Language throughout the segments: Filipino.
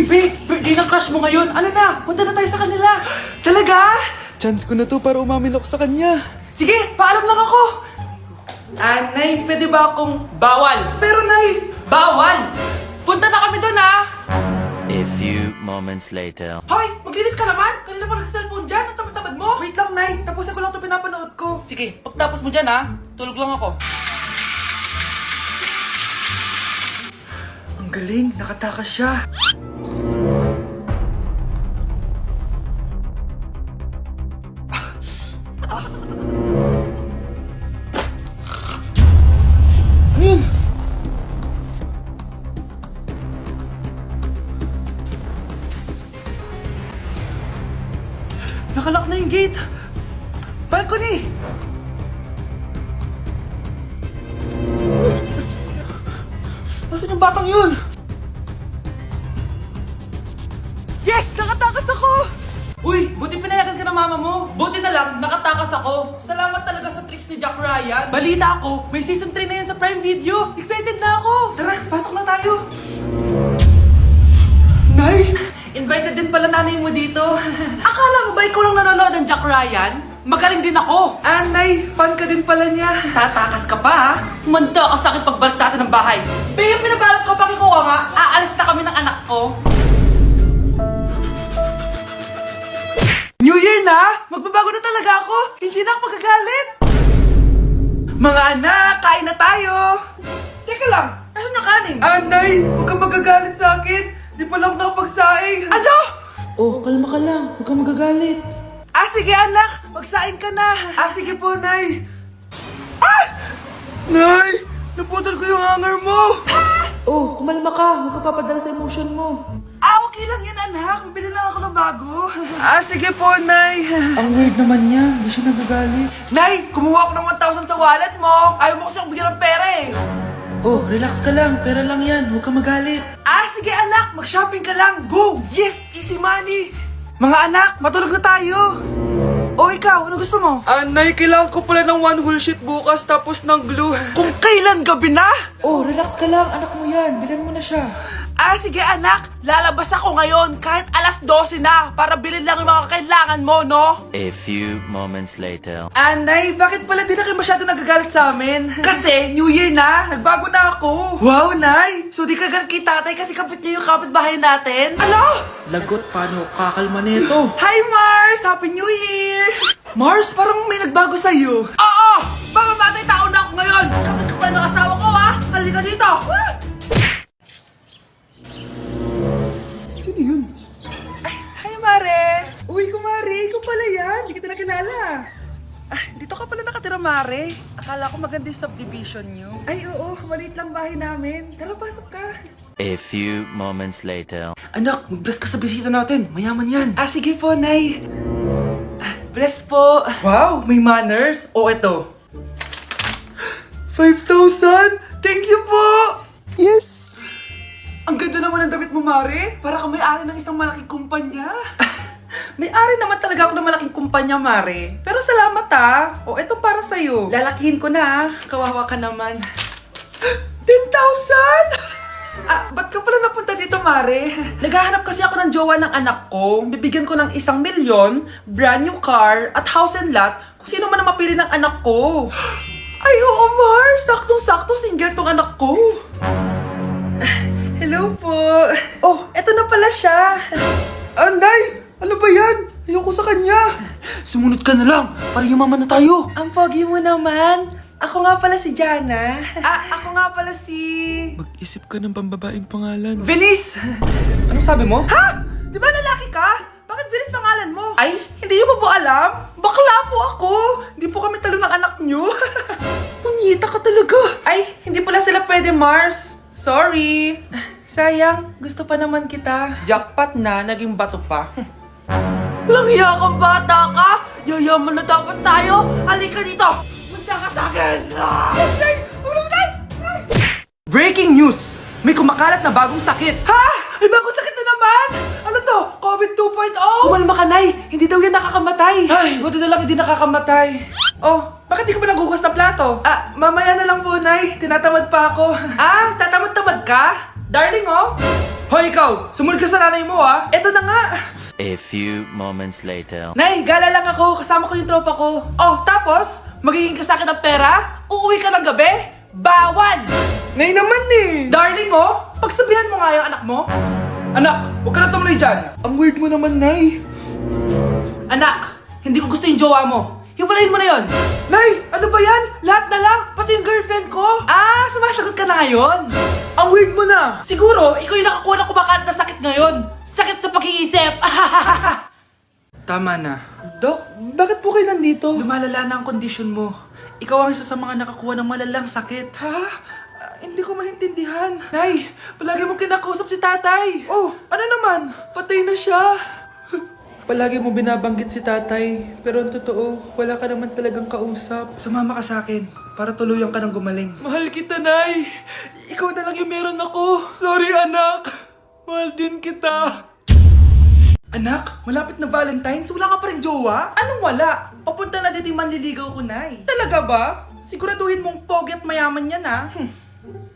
Babe, birthday ng crush mo ngayon. Ano na? Punta na tayo sa kanila. Talaga? Chance ko na to para umamin ako sa kanya. Sige, paalam lang ako. Nay, pwede ba akong bawal? Pero Nay, bawal! Punta na kami doon A few moments later. Hoy, maglinis ka naman! Kanina pa nag-cellphone dyan, ang tamad-tamad mo! Wait lang, Nay. Tapusin ko lang ito pinapanood ko. Sige, pagtapos mo dyan tulog lang ako. Ang galing, nakatakas siya. Ano yun? Nakalak na yung gate. Balcony! Nasaan yung batang yun? Yes! Nakatakas ako! Uy, buti pinayagan ka ng mama mo. Buti na lang, nakatakas ako. Salamat talaga sa tricks ni Jack Ryan. Balita ako, may season 3 na yan sa Prime Video. Excited na ako. Tara, pasok na tayo. Nay! Invited din pala nanay mo dito. Akala mo ba ikaw lang nanonood ng Jack Ryan? Magaling din ako. Nay, fan ka din pala niya. Tatakas ka pa Manda ka sa akin pagbalik natin ng bahay. Babe, pinabalot ko pag ikaw nga. Aalis na kami ng anak ko. New Year na! Magbabago na talaga ako! Hindi na ako magagalit! Mga anak, kain na tayo! Teka lang, nasan yung kanin? Nay, huwag kang magagalit sa akin! Di pa lang nakapagsaing! Ano? Oh, kalma ka lang. Huwag kang magagalit. Sige anak, magsaing ka na! Sige po, Nay! Nay! Naputol ko yung hanger mo! Oh, kumalma ka! Huwag ka papadala sa emotion mo! Okay lang yan, anak! Bili lang ako ng bago! Sige po, Nay! Ang weird naman niya. Hindi siya nagagalit. Nay, kumuha ako ng 1,000 sa wallet mo! Ayaw mo kasi akong bigyan ng pera eh! Oh, relax ka lang. Pera lang yan. Huwag kang magalit. Sige anak, mag-shopping ka lang! Go! Yes! Easy money! Mga anak, matulog na tayo! Ikaw, ano gusto mo? Nay, kailangan ko pala ng one whole sheet bukas tapos ng glue. Kung kailan gabi na? Oh, relax ka lang. Anak mo yan. Bilan mo na siya. Sige anak, lalabas ako ngayon kahit alas 12 na para bilhin lang yung mga kailangan mo, no? A few moments later. Nay, bakit pala di na kayo masyado nagagalit sa amin? Kasi, New Year na, nagbago na ako. Wow, Nay! So di ka galit kay tatay kasi kapit niya yung kapitbahay natin? Ano? Lagot, paano kakalma nito? Hi, Mars! Happy New Year! Mars, parang may nagbago sa'yo. Oo! Mamamatay tao na ako ngayon! Kapit ka pa ng asawa ko, Halika dito! Sino yun? Hi, Mare! Uy, kumare, ikaw pala yan. Hindi kita nakilala. Dito ka pala nakatira, Mare. Akala ko maganda yung subdivision nyo. Ay, oo. Maliit lang bahay namin. Tara, pasok ka. A few moments later. Anak, mag-bless ka sa bisita natin. Mayaman yan. Sige po, Nay. Bless po. Wow, may manners. Eto. 5,000! Thank you po! Yes! Ang ganda naman ng damit mo, Mare. Para kang may-ari ng isang malaking kumpanya. May-ari naman talaga ako ng malaking kumpanya, Mare. Pero salamat, eto para sa'yo. Lalakihin ko na, Kawawa ka naman. 10,000! Ba't ka pala napunta dito, Mare? Naghahanap kasi ako ng jowa ng anak ko. Bibigyan ko ng 1,000,000, brand new car, at house and lot kung sino man ang mapili ng anak ko. Ay, oo, Mar! Saktong-sakto, single tong anak ko. Hello po. Eto na pala siya. Nay! Ano ba yan? Ayoko sa kanya. Sumunod ka na lang, para yumaman na tayo. Ang pogi mo naman. Ako nga pala si Jana. Ako nga pala si... Mag-isip ka ng pambabaeng pangalan. Venice! Ano sabi mo? Di ba lalaki ka? Bakit Venice pangalan mo? Ay, hindi mo po alam? Bakla po ako! Hindi po kami talo ng anak nyo. Punyita ka talaga. Ay, hindi pala sila pwede, Mars. Sorry. Sayang, gusto pa naman kita. Jackpot na, naging bato pa. Walang hiya kang bata ka! Yayaman na dapat tayo! Halika dito! Punta ka sa akin! Breaking news! May kumakalat na bagong sakit! May bagong sakit na naman! Ano to? COVID 2.0? Kumalma ka, Nay! Hindi daw yan nakakamatay! Ay, buti na lang hindi nakakamatay. Bakit di ka pa nagugas ng plato? Mamaya na lang po, Nay. Tinatamad pa ako. Tatamad-tamad ka? Darling, Hoy ikaw, sumunod ka sa nanay mo ah. Eto na nga. A few moments later. Nay, gala lang ako. Kasama ko yung tropa ko. Oh, tapos? Magiging ka sa akin ng pera? Uuwi ka ng gabi? Bawal! Nay naman eh! Darling oh, pagsabihan mo nga yung anak mo. Anak, huwag ka na tumuloy dyan. Ang weird mo naman, Nay. Anak, hindi ko gusto yung jowa mo. Hiwalayin mo na yon. Nay, ano ba yan? Lahat na lang, pati yung girlfriend ko. Ah, sumasagot ka na ngayon. Ang weird mo na! Siguro, ikaw yung nakakuha ng kumakain na sakit ngayon. Sakit sa pag-iisip. Tama na. Dok, bakit po kayo nandito? Lumalala na ang kondisyon mo. Ikaw ang isa sa mga nakakuha ng malalang sakit. Ha? Hindi ko maintindihan. Nay, palagi mo kinakausap si tatay. Oh, ano naman? Patay na siya. Palagi mo binabanggit si tatay, pero ang totoo, wala ka naman talagang kausap. Sumama ka sa akin para tuluyan ka ng gumaling. Mahal kita, Nay. Ikaw na lang yung meron ako. Sorry, anak. Mahal din kita. Anak, malapit na Valentine's, wala ka pa rin jowa? Anong wala? Papunta na dito yung manliligaw ko, Nay. Talaga ba? Siguraduhin mong pogi at mayaman yan, ha?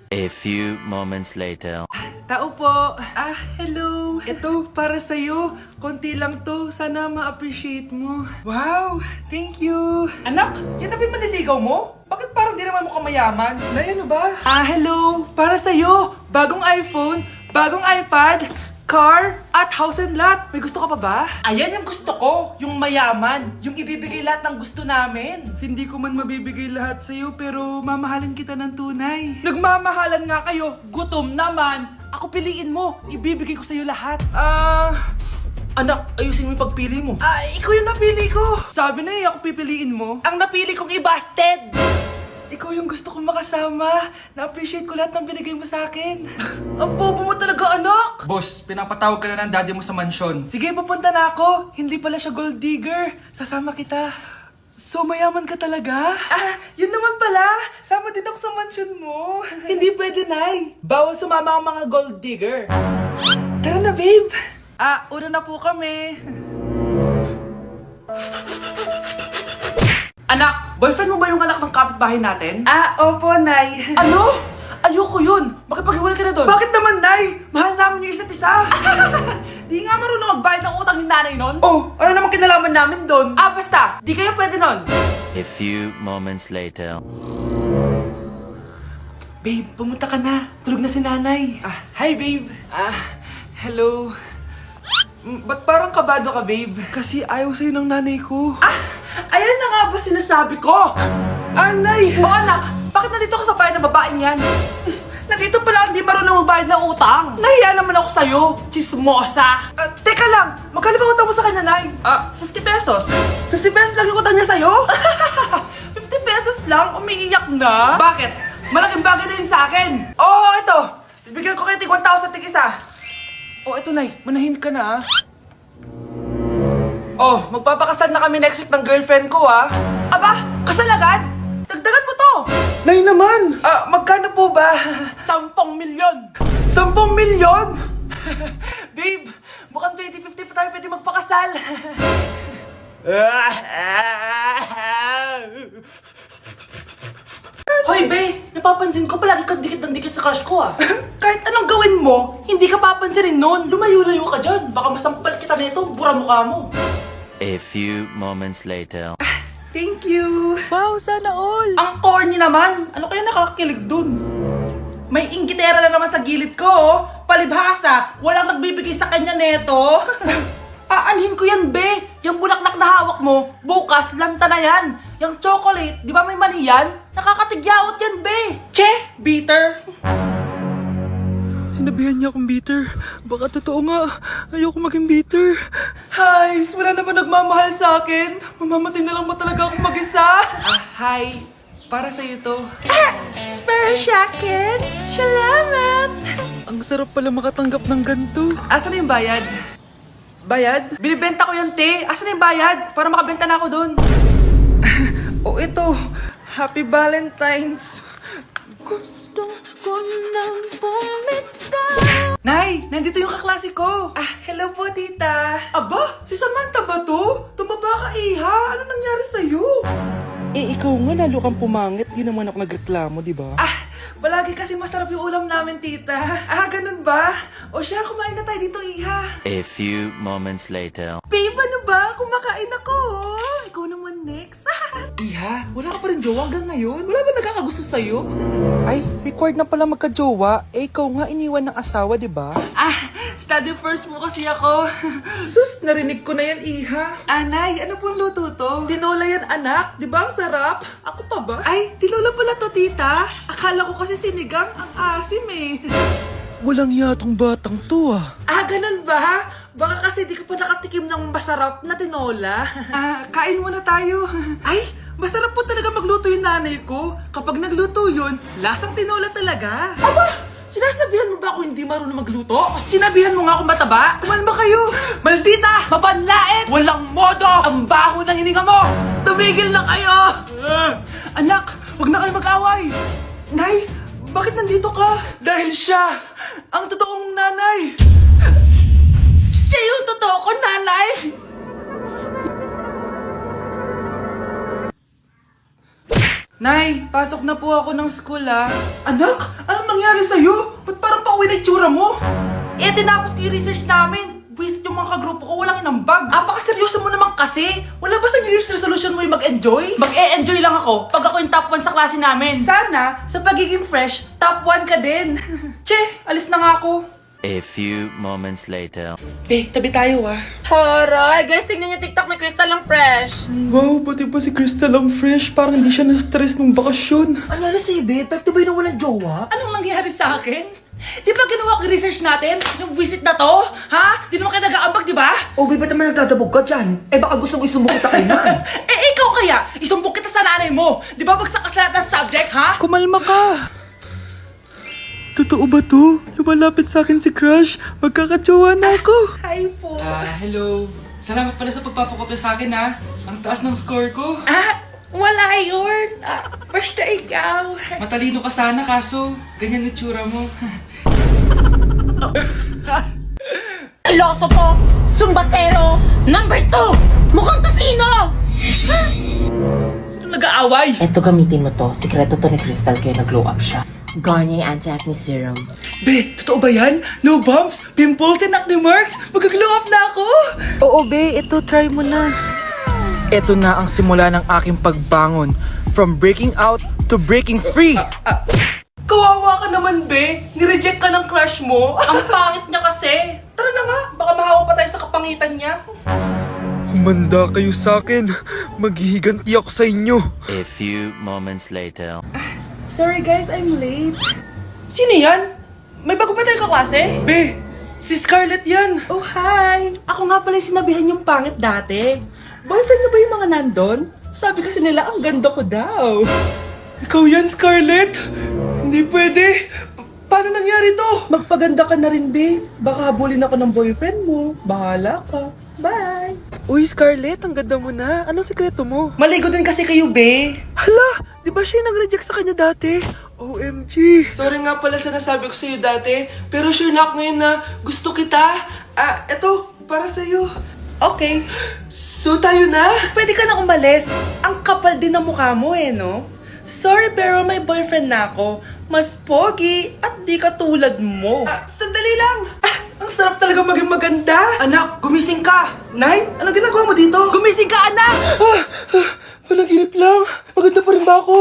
A few moments later. Tao po. Ah, hello. Ito, para sa'yo. Konti lang to. Sana ma-appreciate mo. Wow, thank you. Anak, yan na ba yung manliligaw mo? Bakit parang di naman mukhang mayaman? Nay, ano ba? Ah, hello. Para sa'yo. Bagong iPhone, bagong iPad, car, at house and lot. May gusto ka pa ba? Ayan yung gusto ko. Yung mayaman. Yung ibibigay lahat ng gusto namin. Hindi ko man mabibigay lahat sa'yo, pero mamahalin kita ng tunay. Nagmamahalan nga kayo. Gutom naman. Ako piliin mo. Ibibigay ko sa'yo lahat. Anak, ayusin mo yung pagpili mo. Ikaw yung napili ko. Sabi na ako pipiliin mo. Ang napili kong i-busted. Ikaw yung gusto kong makasama. Na-appreciate ko lahat ng binigay mo sa akin. Ang bobo mo talaga, anak. Boss, pinapatawag ka na ng daddy mo sa mansyon. Sige, papunta na ako. Hindi pala siya gold digger. Sasama kita. So, mayaman ka talaga? Yun naman pala. Sama din ako sa mansyon mo. Hindi pwede, Nay. Bawal sumama ang mga gold digger. Tara na, babe. Una na po kami. Anak, boyfriend mo ba yung anak ng kapitbahay natin? Opo, Nay. Ano? Ayoko yun. Makipaghiwalay ka na doon. Bakit naman, Nay? Mahal namin yung isa't isa. Di nga marunong magbayad ng utang yung nanay nun. Oh, ano naman kinalaman namin doon? Basta. Di kayo pwede nun. A few moments later. Babe, pumunta ka na. Tulog na si nanay. Hi, babe. Hello. Ba't parang kabado ka, babe? Kasi ayaw sa'yo ng nanay ko. Ayan na nga ba sinasabi ko? Nay! O anak, bakit nandito ka sa bahay ng babaeng yan? Nandito pala hindi marunong magbayad ng utang. Nahiya naman ako sa'yo, chismosa. Teka lang, magkano ba utang mo sa kanya, Nay? 50 pesos. 50 pesos lang yung utang niya sa'yo? 50 pesos lang? Umiiyak na? Bakit? Malaking bagay na yun sa akin. Oo, ito. Bibigyan ko kayo tig 1,000 tig isa. Ito, Nay. Manahimik ka na, magpapakasal na kami next week ng girlfriend ko, Aba, kasal agad? Dagdagan mo to! Nay naman! Magkano po ba? 10 milyon! 10 milyon? Babe, mukhang 2050 pa tayo pwede magpakasal. Hoy, be! Napapansin ko palagi ka dikit ng dikit sa crush ko, Kahit anong gawin mo, hindi ka papansinin nun. Lumayo-layo ka dyan. Baka masampal kita nito, bura mukha mo. A few moments later. Thank you! Wow, sana all! Ang corny naman! Ano kaya nakakakilig dun? May inggitera na naman sa gilid ko, Palibhasa, walang nagbibigay sa kanya neto. Aanhin ko yan, be! Yung bulaklak na hawak mo, bukas, lanta na yan! Yung chocolate, di ba may mani yan? Nakakatigyawat yan, be! Che! Bitter! Sinabihan niya akong bitter. Baka totoo nga. Ayoko maging bitter. Hi! Wala naman nagmamahal sa akin. Mamamatay na lang ba talaga akong mag-isa? Hi! Para sa'yo to. Para sa akin? Salamat! Ang sarap pala makatanggap ng ganito. Asan na yung bayad? Bayad? Binibenta ko yung te. Asan na yung bayad? Para makabenta na ako doon. Ito. Happy Valentine's. Gusto ko nang bumitaw. Nay, nandito yung kaklase ko. Hello po, tita. Aba, si Samantha ba to? Tumaba ka, iha. Ano nangyari sa'yo? Ikaw nga lalo kang pumangit. Di naman ako nagreklamo, di ba? Palagi kasi masarap yung ulam namin, tita. Ganun ba? O siya, kumain na tayo dito, Iha. A few moments later. Babe, ano ba? Kumakain ako. Ikaw naman next. Iha, wala ka pa rin jowa hanggang ngayon? Wala ba nagkakagusto sa'yo? Ay, required na pala magka-jowa. Eh, ikaw nga iniwan ng asawa, di ba? Study first mo kasi ako. Sus, narinig ko na yan, Iha. Anay, ano pong luto to? Tinola yan, anak. Di ba ang sarap? Ako pa ba? Ay, tinola pala to, tita. Akala ko kasi sinigang. Ang asim eh. Walang yatong batang to ah. Ganun ba? Baka kasi di ka pa nakatikim ng masarap na tinola. Kain muna tayo. Ay, masarap po talaga magluto yung nanay ko. Kapag nagluto yun, lasang tinola talaga. Aba! Sinasabihan mo ba ako hindi marunong magluto? Sinabihan mo nga ako mataba? Kumalma kayo! Maldita! Mapanlait! Walang modo! Ang baho ng hininga mo! Tumigil na kayo! Anak, wag na kayo mag-away! Nay, bakit nandito ka? Dahil siya, ang totoong nanay! Siya yung totoo ko, nanay! Nay, pasok na po ako ng school Anak, anong nangyari sa'yo? Ba't parang pauwi na itsura mo? Tinapos ko yung research namin. Visit yung mga kagrupo ko, walang inambag. Seryoso mo naman kasi. Wala ba sa New Year's resolution mo yung mag-enjoy? Mag-e-enjoy lang ako pag ako yung top 1 sa klase namin. Sana, sa pagiging fresh, top 1 ka din. Che, alis na nga ako. A few moments later. Tabi tayo Horay! Guys, tingnan niyo TikTok ni Crystal ang fresh. Wow, pati ba si Crystal ang fresh? Parang hindi siya na-stress nung bakasyon. Anyari sa'yo, babe? Pwede ba yung walang jowa? Anong nangyari sa akin? Di ba ginawa ko yung research natin? Yung visit na to? Ha? Di naman kayo nag-aambag, di ba? O, ba't naman nagdadabog ka dyan? Eh, baka gusto mo isumbok kita kay nan. Ikaw kaya? Isumbok kita sa nanay mo. Di ba bagsak ka sa lahat ng subject, ha? Kumalma ka. Totoo ba to? Lumalapit sa akin si Crush. Magkakajowa na ako. Hi po. Hello. Salamat pala sa pagpapakopya sa akin ha. Ang taas ng score ko. Wala yun. Basta ikaw. Matalino ka sana kaso ganyan na tsura mo. Iloso Sumbatero, number 2! Mukhang kasino! Sino nag-aaway? Eto, gamitin mo to. Sikreto to ni Crystal kaya nag-glow up siya. Garnier Anti-Acne Serum. Be, totoo ba yan? No bumps, pimples, and acne marks? Mag-glow up na ako! Oo be, ito try mo na. Ito na ang simula ng aking pagbangon. From breaking out to breaking free. Kawawa ka naman, be. Nireject ka ng crush mo. Ang pangit niya kasi. Tara na nga, baka mahawa pa tayo sa kapangitan niya. Humanda kayo sa akin. Maghihiganti ako sa inyo. A few moments later. Sorry guys, I'm late. Sino yan? May bago ba tayong kaklase? Be, si Scarlett yan. Oh, hi. Ako nga pala yung sinabihan yung pangit dati. Boyfriend niyo ba yung mga nandun? Sabi kasi nila, ang ganda ko daw. Ikaw yan, Scarlett? Hindi pwede. Paano nangyari to? Magpaganda ka na rin, be. Baka habulin ako ng boyfriend mo. Bahala ka. Bye. Uy, Scarlett, ang ganda mo na. Anong sikreto mo? Maligo din kasi kayo, be. Hala, di ba siya yung nag-reject sa kanya dati? OMG. Sorry nga pala sa nasabi ko sa'yo dati, pero sure na ako ngayon na gusto kita. Eto, para sa'yo. Okay. So tayo na? Pwede ka na umalis. Ang kapal din ng mukha mo no? Sorry pero may boyfriend na ako. Mas pogi at di katulad mo. Sandali lang. Ang sarap talaga maging maganda. Anak, gumising ka. Nay, ano ginagawa mo dito? Gumising ka, anak! Panaginip lang. Maganda pa rin ba ako?